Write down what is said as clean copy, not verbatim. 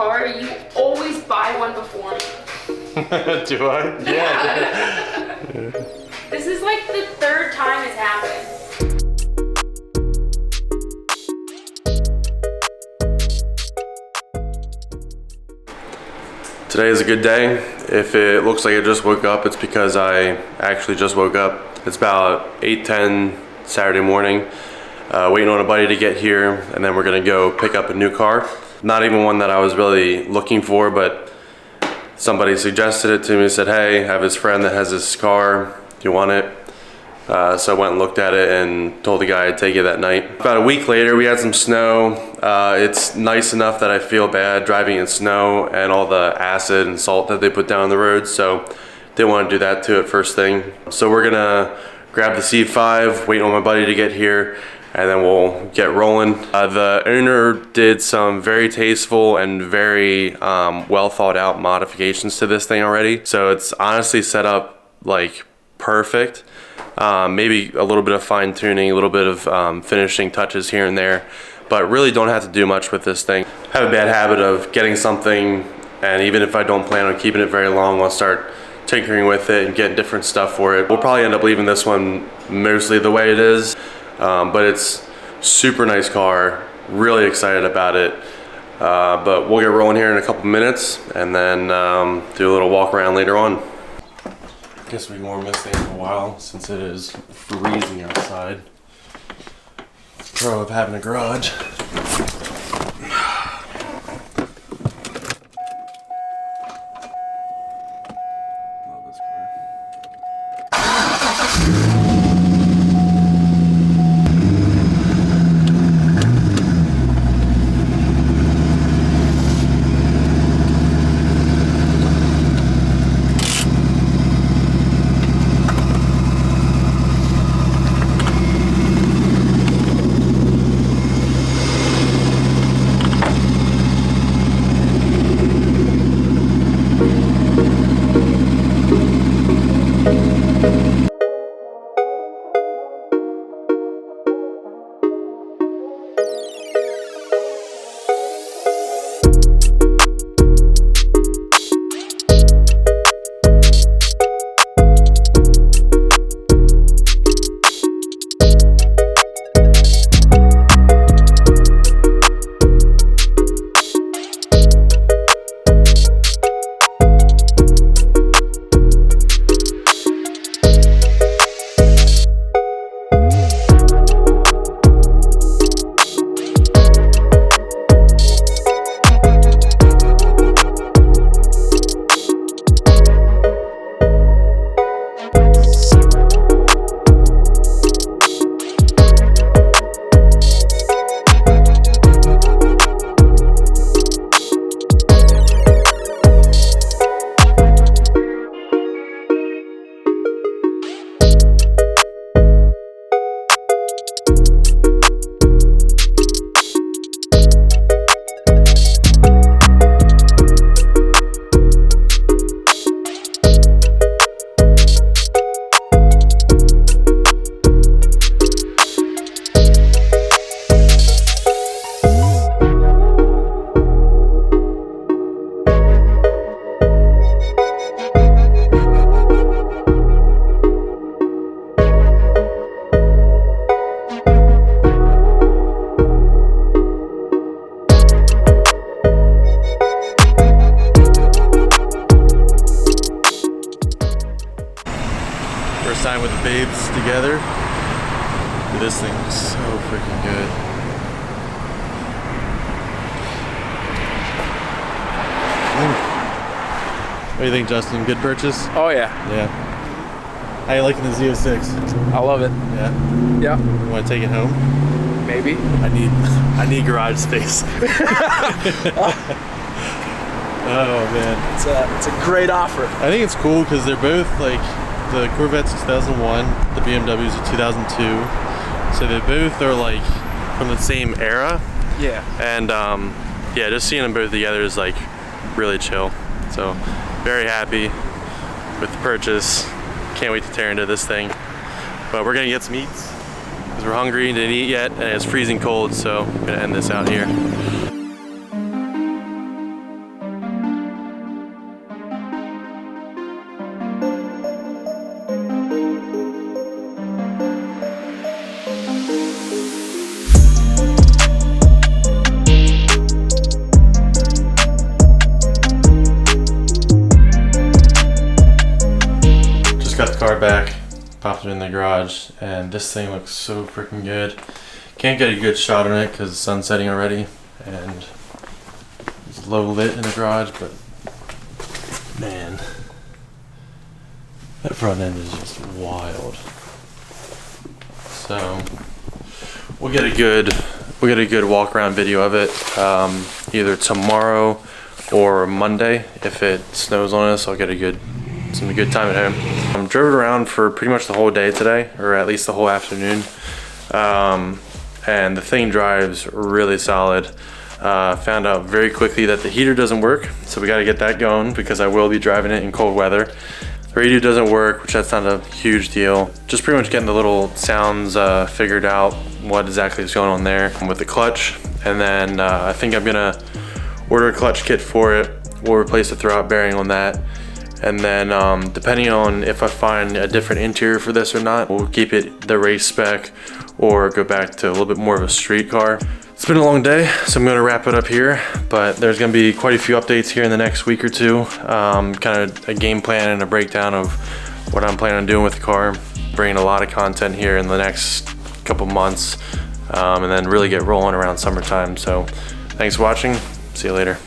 car, you always buy one before me. Do I? Yeah. This is like the third time it's happened. Today is a good day. If it looks like I just woke up, it's because I actually just woke up. It's about 8:10 Saturday morning. Waiting on a buddy to get here, and then we're gonna go pick up a new car. Not even one that I was really looking for, but somebody suggested it to me, said, hey, I have this friend that has this car, do you want it? So I went and looked at it and told the guy I'd take it that night. About a week later, we had some snow. It's nice enough that I feel bad driving in snow and all the acid and salt that they put down on the road, so didn't want to do that to it first thing. So we're gonna grab the C5, wait on my buddy to get here, and then we'll get rolling. The owner did some very tasteful and very well thought out modifications to this thing already. So it's honestly set up like perfect. Maybe a little bit of fine tuning, a little bit of finishing touches here and there, but really don't have to do much with this thing. I have a bad habit of getting something, and even if I don't plan on keeping it very long, I'll start tinkering with it and getting different stuff for it. We'll probably end up leaving this one mostly the way it is. But it's super nice car, really excited about it. But we'll get rolling here in a couple minutes and then do a little walk around later on. Guess we can warm this thing for a while since it is freezing outside. Pro of having a garage. Love this car. First time with the babes together. This thing is so freaking good. What do you think, Justin? Good purchase? Oh yeah. Yeah. How you liking the Z06? I love it. Yeah. Yeah. You want to take it home? Maybe. I need garage space. Oh man. It's a great offer. I think it's cool because they're both like, the Corvette's 2001, the BMW's a 2002. So they both are like from the same era. Yeah. And yeah, just seeing them both together is like really chill. So very happy with the purchase. Can't wait to tear into this thing. But we're gonna get some eats because we're hungry, didn't eat yet, and it's freezing cold, so I'm gonna end this out here. car back, popped it in the garage, and this thing looks so freaking good. Can't get a good shot on it because the sun's setting already, and it's low lit in the garage, but man, that front end is just wild. So we'll get a good walk around video of it either tomorrow or Monday. If it snows on us, I'll get some good time at home. Drove it around for pretty much the whole day today, or at least the whole afternoon, and the thing drives really solid. Found out very quickly that the heater doesn't work, so we got to get that going because I will be driving it in cold weather. The radio doesn't work, which that's not a huge deal. Just pretty much getting the little sounds figured out, what exactly is going on there with the clutch. And then I think I'm gonna order a clutch kit for it. We'll replace the throwout bearing on that. And then depending on if I find a different interior for this or not, we'll keep it the race spec or go back to a little bit more of a street car. It's been a long day, so I'm gonna wrap it up here, but there's gonna be quite a few updates here in the next week or two. Kind of a game plan and a breakdown of what I'm planning on doing with the car. Bringing a lot of content here in the next couple months, and then really get rolling around summertime. So thanks for watching, see you later.